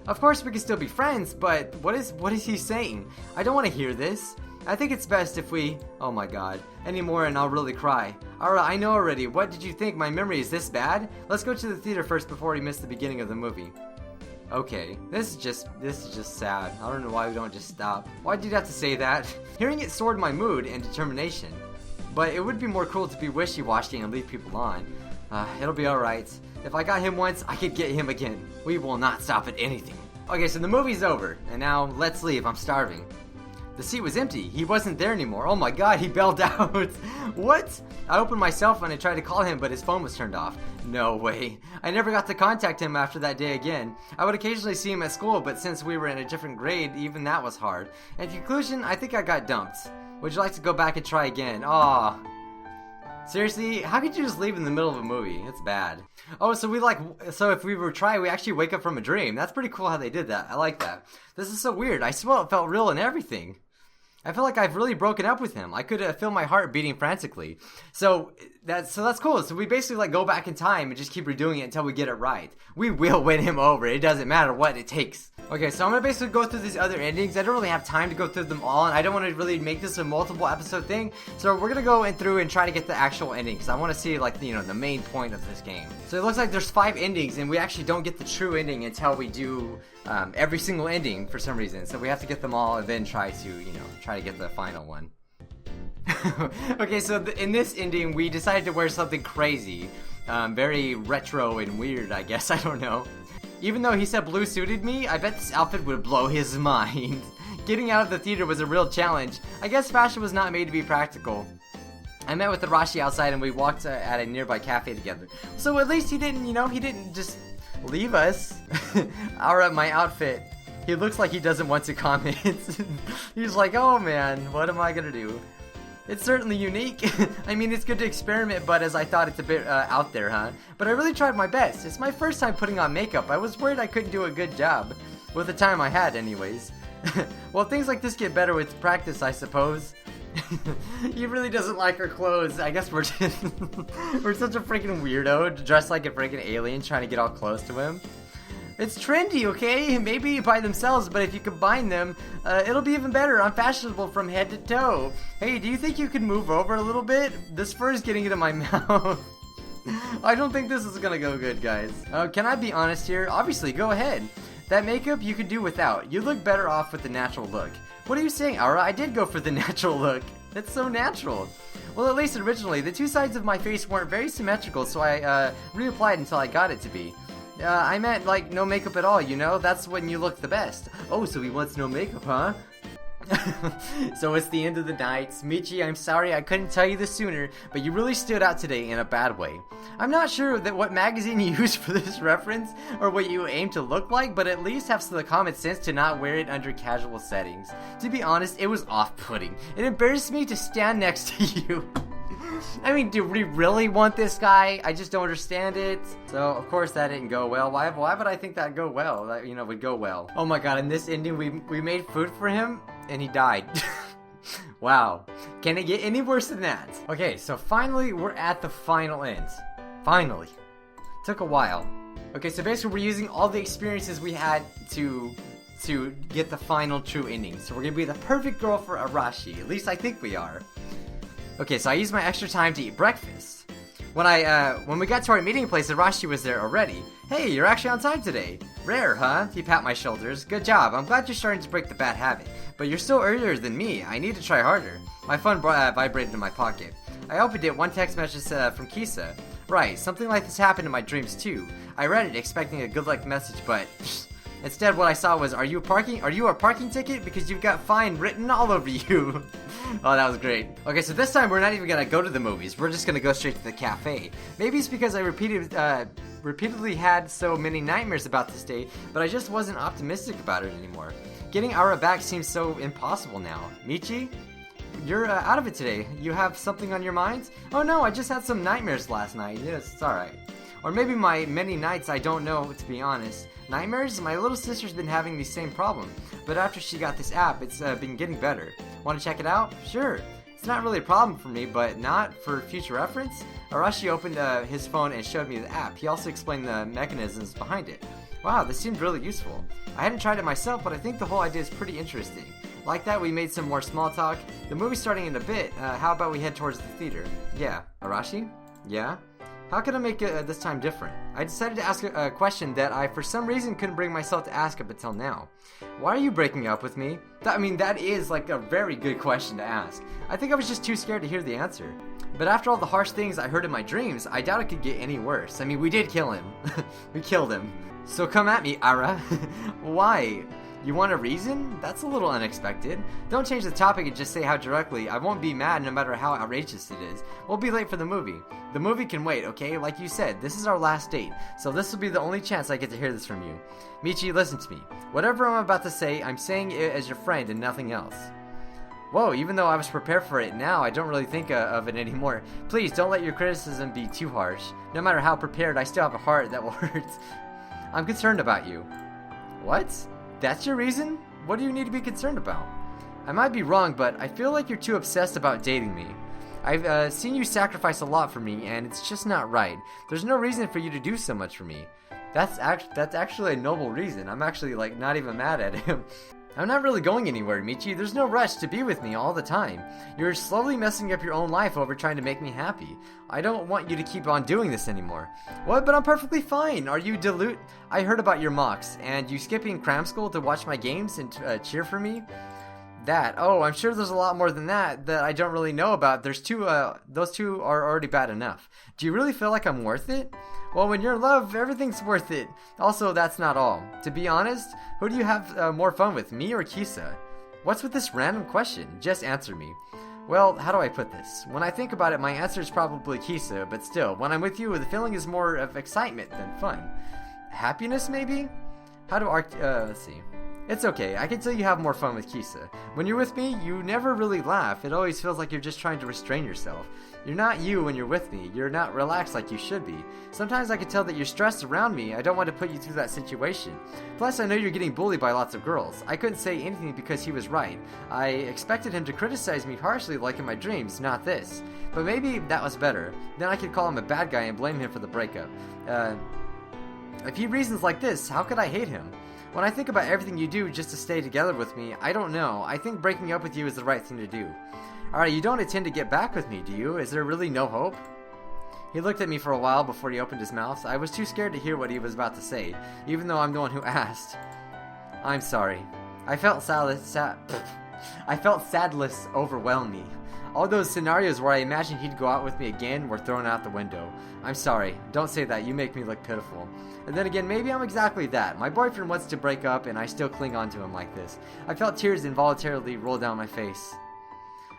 Speaker 1: Of course we can still be friends, but what is he saying? I don't want to hear this. I think it's best if we... Oh my God, anymore and I'll really cry. Ara, I know already. What did you think? My memory is this bad? Let's go to the theater first before we miss the beginning of the movie. Okay, this is just sad. I don't know why we don't just stop. Why'd you have to say that? Hearing it soared my mood and determination. But it would be more cruel to be wishy-washy and leave people on. It'll be alright. If I got him once, I could get him again. We will not stop at anything. Okay, so the movie's over, and now let's leave. I'm starving. The seat was empty. He wasn't there anymore. Oh my God, he bailed out. What? I opened my cell phone and tried to call him, but his phone was turned off. No way. I never got to contact him after that day again. I would occasionally see him at school, but since we were in a different grade, even that was hard. In conclusion, I think I got dumped. Would you like to go back and try again? Aw. Seriously, how could you just leave in the middle of a movie? It's bad. Oh, so if we were trying, we actually wake up from a dream. That's pretty cool how they did that. I like that. This is so weird. I swear it felt real and everything. I feel like I've really broken up with him. I could feel my heart beating frantically. So that's cool. So we basically like go back in time and just keep redoing it until we get it right. We will win him over. It doesn't matter what it takes. Okay, so I'm gonna basically go through these other endings. I don't really have time to go through them all, and I don't want to really make this a multiple episode thing. So we're gonna go through and try to get the actual ending, because I want to see like the main point of this game. So it looks like there's 5 endings, and we actually don't get the true ending until we do every single ending for some reason. So we have to get them all and then try to get the final one. Okay, so in this ending, we decided to wear something crazy, very retro and weird, I guess. I don't know. Even though he said blue suited me, I bet this outfit would blow his mind. Getting out of the theater was a real challenge. I guess fashion was not made to be practical. I met with Arashi outside and we walked at a nearby cafe together. So at least he didn't, he didn't just leave us. Alright, my outfit. He looks like he doesn't want to comment. He's like, oh man, what am I gonna do? It's certainly unique. I mean, it's good to experiment, but as I thought, it's a bit out there, huh? But I really tried my best. It's my first time putting on makeup. I was worried I couldn't do a good job. With the time I had, anyways. Well, things like this get better with practice, I suppose. He really doesn't like our clothes. I guess we're just we're such a freaking weirdo, dressed like a freaking alien trying to get all close to him. It's trendy, okay? Maybe by themselves, but if you combine them, it'll be even better. I'm fashionable from head to toe. Hey, do you think you could move over a little bit? This fur is getting into my mouth. I don't think this is gonna go good, guys. Can I be honest here? Obviously, go ahead. That makeup you could do without. You look better off with the natural look. What are you saying, Aura? I did go for the natural look. That's so natural. Well, at least originally, the two sides of my face weren't very symmetrical, so I reapplied until I got it to be. I meant, like, no makeup at all, That's when you look the best. Oh, so he wants no makeup, huh? So it's the end of the night. Michi, I'm sorry I couldn't tell you this sooner, but you really stood out today in a bad way. I'm not sure that what magazine you used for this reference, or what you aim to look like, but at least have the common sense to not wear it under casual settings. To be honest, it was off-putting. It embarrassed me to stand next to you. I mean, do we really want this guy? I just don't understand it. So, of course, that didn't go well. Why would I think that'd go well? That, would go well. Oh my god, in this ending, we made food for him, and he died. Wow. Can it get any worse than that? Okay, so finally, we're at the final end. Finally. Took a while. Okay, so basically, we're using all the experiences we had to get the final true ending. So we're gonna be the perfect girl for Arashi. At least I think we are. Okay, so I used my extra time to eat breakfast. When we got to our meeting place, Arashi was there already. Hey, you're actually on time today. Rare, huh? He pat my shoulders. Good job. I'm glad you're starting to break the bad habit. But you're still earlier than me. I need to try harder. My phone vibrated in my pocket. I opened it, one text message from Kisa. Right, something like this happened in my dreams too. I read it expecting a good luck message, but instead what I saw was, are you a parking ticket? Because you've got fine written all over you. Oh, that was great. Okay, so this time we're not even gonna go to the movies. We're just gonna go straight to the cafe. Maybe it's because I repeatedly had so many nightmares about this day, but I just wasn't optimistic about it anymore. Getting Aura back seems so impossible now. Michi? You're out of it today. You have something on your mind? Oh no, I just had some nightmares last night. Yes, it's alright. Or maybe my many nights, I don't know, to be honest. Nightmares? My little sister's been having the same problem, but after she got this app, it's been getting better. Want to check it out? Sure. It's not really a problem for me, but not for future reference. Arashi opened his phone and showed me the app. He also explained the mechanisms behind it. Wow, this seemed really useful. I hadn't tried it myself, but I think the whole idea is pretty interesting. Like that, we made some more small talk. The movie's starting in a bit. How about we head towards the theater? Yeah. Arashi? Yeah? How can I make it this time different? I decided to ask a question that I, for some reason, couldn't bring myself to ask up until now. Why are you breaking up with me? That is like a very good question to ask. I think I was just too scared to hear the answer. But after all the harsh things I heard in my dreams, I doubt it could get any worse. I mean, we did kill him. We killed him. So come at me, Ara. Why? You want a reason? That's a little unexpected. Don't change the topic and just say how directly. I won't be mad no matter how outrageous it is. We'll be late for the movie. The movie can wait, okay? Like you said, this is our last date, so this will be the only chance I get to hear this from you. Michi, listen to me. Whatever I'm about to say, I'm saying it as your friend and nothing else. Whoa, even though I was prepared for it now, I don't really think of it anymore. Please, don't let your criticism be too harsh. No matter how prepared, I still have a heart that will hurt. I'm concerned about you. What? That's your reason? What do you need to be concerned about? I might be wrong, but I feel like you're too obsessed about dating me. I've seen you sacrifice a lot for me, and it's just not right. There's no reason for you to do so much for me. That's actually a noble reason. I'm actually, not even mad at him. I'm not really going anywhere, Michi. There's no rush to be with me all the time. You're slowly messing up your own life over trying to make me happy. I don't want you to keep on doing this anymore. What? But I'm perfectly fine. Are you I heard about your mocks, and you skipping cram school to watch my games and cheer for me? Oh, I'm sure there's a lot more than that I don't really know about. Those two are already bad enough. Do you really feel like I'm worth it? Well, when you're in love, everything's worth it. Also, that's not all. To be honest, who do you have more fun with, me or Kisa? What's with this random question? Just answer me. Well, how do I put this? When I think about it, my answer is probably Kisa, but still, when I'm with you, the feeling is more of excitement than fun. Happiness, maybe? Let's see. It's okay, I can tell you have more fun with Kisa. When you're with me, you never really laugh. It always feels like you're just trying to restrain yourself. You're not you when you're with me. You're not relaxed like you should be. Sometimes I can tell that you're stressed around me. I don't want to put you through that situation. Plus, I know you're getting bullied by lots of girls. I couldn't say anything because he was right. I expected him to criticize me harshly like in my dreams, not this. But maybe that was better. Then I could call him a bad guy and blame him for the breakup. If he reasons like this, how could I hate him? When I think about everything you do just to stay together with me, I don't know. I think breaking up with you is the right thing to do. Alright, you don't intend to get back with me, do you? Is there really no hope? He looked at me for a while before he opened his mouth. I was too scared to hear what he was about to say, even though I'm the one who asked. I'm sorry. I felt sadness overwhelm me. All those scenarios where I imagined he'd go out with me again were thrown out the window. I'm sorry. Don't say that. You make me look pitiful. And then again, maybe I'm exactly that. My boyfriend wants to break up, and I still cling on to him like this. I felt tears involuntarily roll down my face.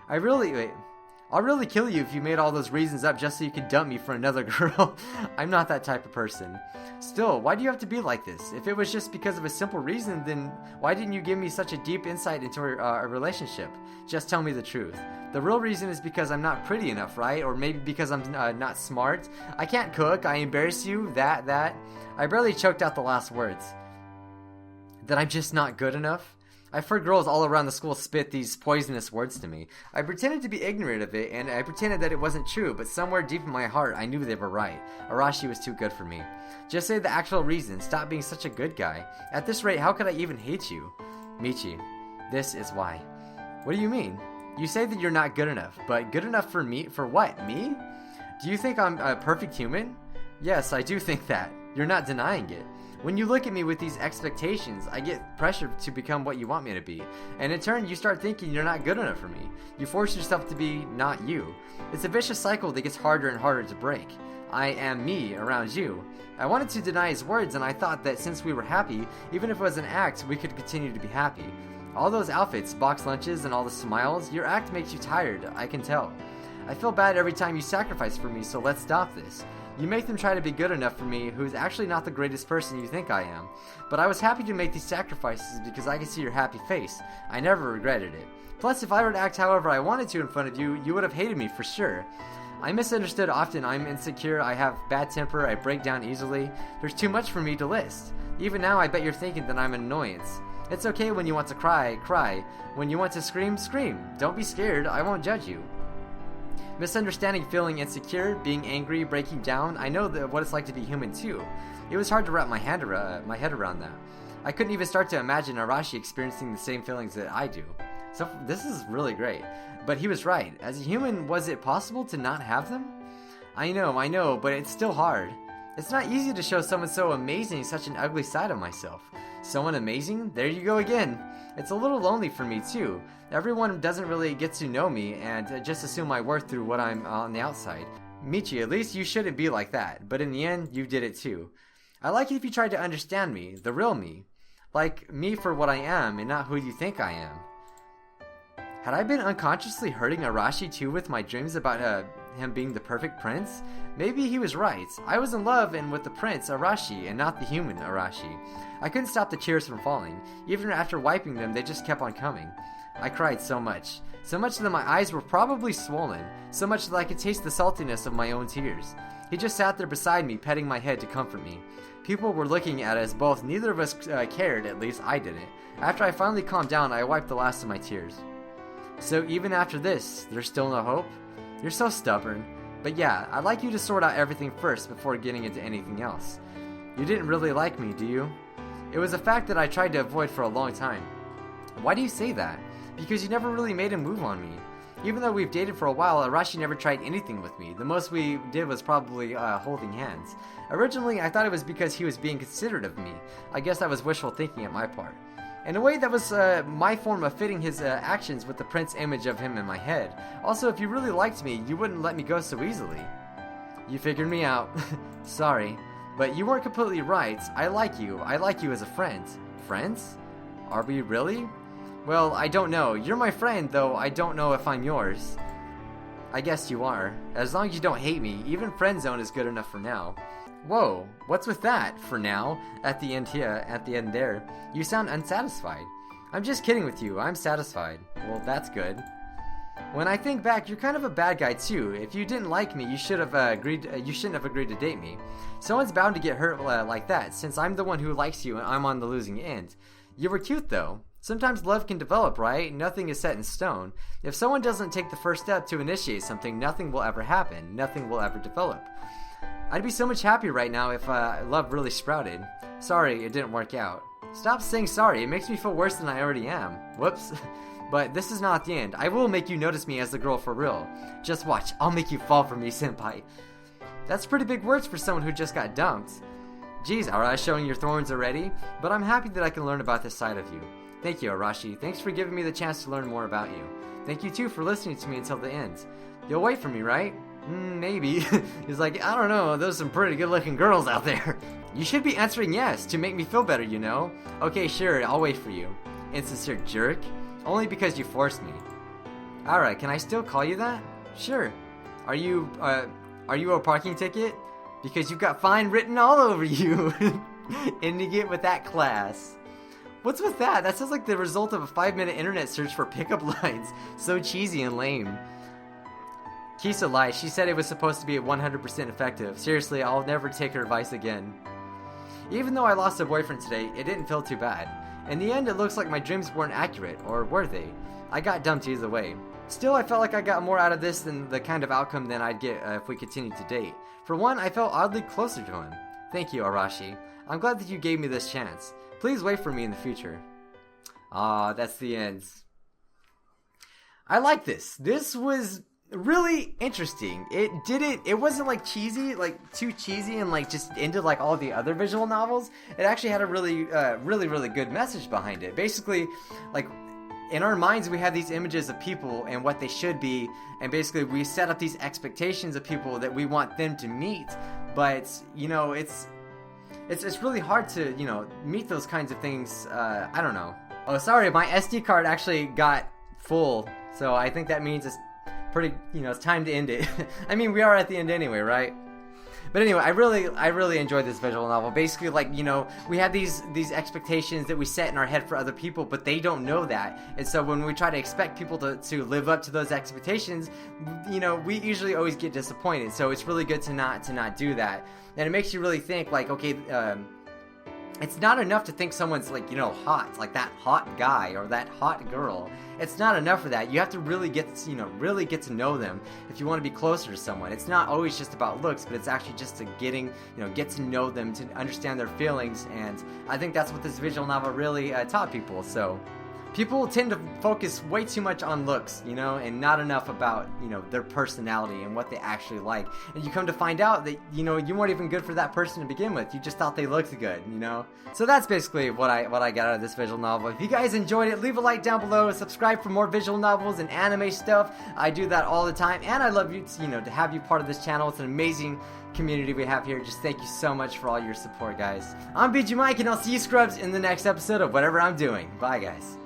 Speaker 1: I'll really kill you if you made all those reasons up just so you could dump me for another girl. I'm not that type of person. Still, why do you have to be like this? If it was just because of a simple reason, then why didn't you give me such a deep insight into our relationship? Just tell me the truth. The real reason is because I'm not pretty enough, right? Or maybe because I'm not smart. I can't cook. I embarrass you. That. I barely choked out the last words. That I'm just not good enough? I've heard girls all around the school spit these poisonous words to me. I pretended to be ignorant of it, and I pretended that it wasn't true, but somewhere deep in my heart, I knew they were right. Arashi was too good for me. Just say the actual reason. Stop being such a good guy. At this rate, how could I even hate you? Michi, this is why. What do you mean? You say that you're not good enough, but good enough for me? For what? Me? Do you think I'm a perfect human? Yes, I do think that. You're not denying it. When you look at me with these expectations, I get pressured to become what you want me to be. And in turn, you start thinking you're not good enough for me. You force yourself to be not you. It's a vicious cycle that gets harder and harder to break. I am me around you. I wanted to deny his words, and I thought that since we were happy, even if it was an act, we could continue to be happy. All those outfits, box lunches, and all the smiles, your act makes you tired, I can tell. I feel bad every time you sacrifice for me, so let's stop this. You make them try to be good enough for me, who's actually not the greatest person you think I am. But I was happy to make these sacrifices because I could see your happy face. I never regretted it. Plus, if I were to act however I wanted to in front of you, you would have hated me for sure. I'm misunderstood often, I'm insecure, I have bad temper, I break down easily. There's too much for me to list. Even now, I bet you're thinking that I'm an annoyance. It's okay when you want to cry, cry. When you want to scream, scream. Don't be scared, I won't judge you. Misunderstanding, feeling insecure, being angry, breaking down, I know what it's like to be human too. It was hard to wrap my head around that. I couldn't even start to imagine Arashi experiencing the same feelings that I do. So this is really great. But he was right. As a human, was it possible to not have them? I know, but it's still hard. It's not easy to show someone so amazing such an ugly side of myself. Someone amazing? There you go again. It's a little lonely for me too. Everyone doesn't really get to know me and just assume my worth through what I'm on the outside. Michi, at least you shouldn't be like that, but in the end, you did it too. I like it if you tried to understand me, the real me. Like me for what I am and not who you think I am. Had I been unconsciously hurting Arashi too with my dreams about him being the perfect prince? Maybe he was right. I was in love and with the prince Arashi and not the human Arashi. I couldn't stop the tears from falling. Even after wiping them, they just kept on coming. I cried so much. So much that my eyes were probably swollen. So much that I could taste the saltiness of my own tears. He just sat there beside me, petting my head to comfort me. People were looking at us both. Neither of us cared, at least I didn't. After I finally calmed down, I wiped the last of my tears. So even after this, there's still no hope? You're so stubborn. But yeah, I'd like you to sort out everything first before getting into anything else. You didn't really like me, do you? It was a fact that I tried to avoid for a long time. Why do you say that? Because you never really made a move on me. Even though we've dated for a while, Arashi never tried anything with me. The most we did was probably holding hands. Originally, I thought it was because he was being considerate of me. I guess that was wishful thinking on my part. In a way, that was my form of fitting his actions with the prince image of him in my head. Also, if you really liked me, you wouldn't let me go so easily. You figured me out. Sorry. But you weren't completely right. I like you. I like you as a friend. Friends? Are we really? Well, I don't know. You're my friend, though I don't know if I'm yours. I guess you are. As long as you don't hate me, even friend zone is good enough for now. Whoa, what's with that? For now? At the end here, at the end there. You sound unsatisfied. I'm just kidding with you. I'm satisfied. Well, that's good. When I think back, you're kind of a bad guy too. If you didn't like me, you should have agreed. You shouldn't have agreed to date me. Someone's bound to get hurt like that, since I'm the one who likes you and I'm on the losing end. You were cute though. Sometimes love can develop, right? Nothing is set in stone. If someone doesn't take the first step to initiate something, nothing will ever happen. Nothing will ever develop. I'd be so much happier right now if love really sprouted. Sorry, it didn't work out. Stop saying sorry. It makes me feel worse than I already am. Whoops. But this is not the end. I will make you notice me as the girl for real. Just watch. I'll make you fall for me, senpai. That's pretty big words for someone who just got dumped. Geez, Arashi showing your thorns already? But I'm happy that I can learn about this side of you. Thank you, Arashi. Thanks for giving me the chance to learn more about you. Thank you too for listening to me until the end. You'll wait for me, right? Maybe. He's like, I don't know, there's some pretty good looking girls out there. You should be answering yes to make me feel better, you know? Okay, sure, I'll wait for you. Insincere jerk. Only because you forced me. Alright, can I still call you that? Sure. Are you a parking ticket? Because you've got fine written all over you. Ending it with that class. What's with that? That sounds like the result of a 5-minute internet search for pickup lines. So cheesy and lame. Kisa lied. She said it was supposed to be 100% effective. Seriously, I'll never take her advice again. Even though I lost a boyfriend today, it didn't feel too bad. In the end, it looks like my dreams weren't accurate, or were they? I got dumped either way. Still, I felt like I got more out of this than the kind of outcome than I'd get if we continued to date. For one, I felt oddly closer to him. Thank you, Arashi. I'm glad that you gave me this chance. Please wait for me in the future. Ah, that's the end. I like this. This was really interesting. It wasn't like cheesy, like too cheesy and like just ended like all the other visual novels. It actually had a really good message behind it. Basically, like in our minds we have these images of people and what they should be, and basically we set up these expectations of people that we want them to meet, but you know, it's really hard to, you know, meet those kinds of things. I don't know. Oh, sorry, my SD card actually got full, so I think that means it's pretty, you know, it's time to end it. I mean, we are at the end anyway, right? But anyway, I really enjoyed this visual novel. Basically, like, you know, we have these expectations that we set in our head for other people, but they don't know that. And so when we try to expect people to live up to those expectations, you know, we usually always get disappointed. So it's really good to not do that. And it makes you really think, like, okay, it's not enough to think someone's, like, you know, hot, like that hot guy or that hot girl. It's not enough for that. You have to really get to know them if you want to be closer to someone. It's not always just about looks, but it's actually just to get to know them, to understand their feelings. And I think that's what this visual novel really taught people. So people tend to focus way too much on looks, you know, and not enough about, you know, their personality and what they actually like. And you come to find out that, you know, you weren't even good for that person to begin with. You just thought they looked good, you know? So that's basically what I got out of this visual novel. If you guys enjoyed it, leave a like down below, subscribe for more visual novels and anime stuff. I do that all the time, and I love you, you know, to have you part of this channel. It's an amazing community we have here. Just thank you so much for all your support, guys. I'm Bijuu Mike, and I'll see you scrubs in the next episode of whatever I'm doing. Bye, guys.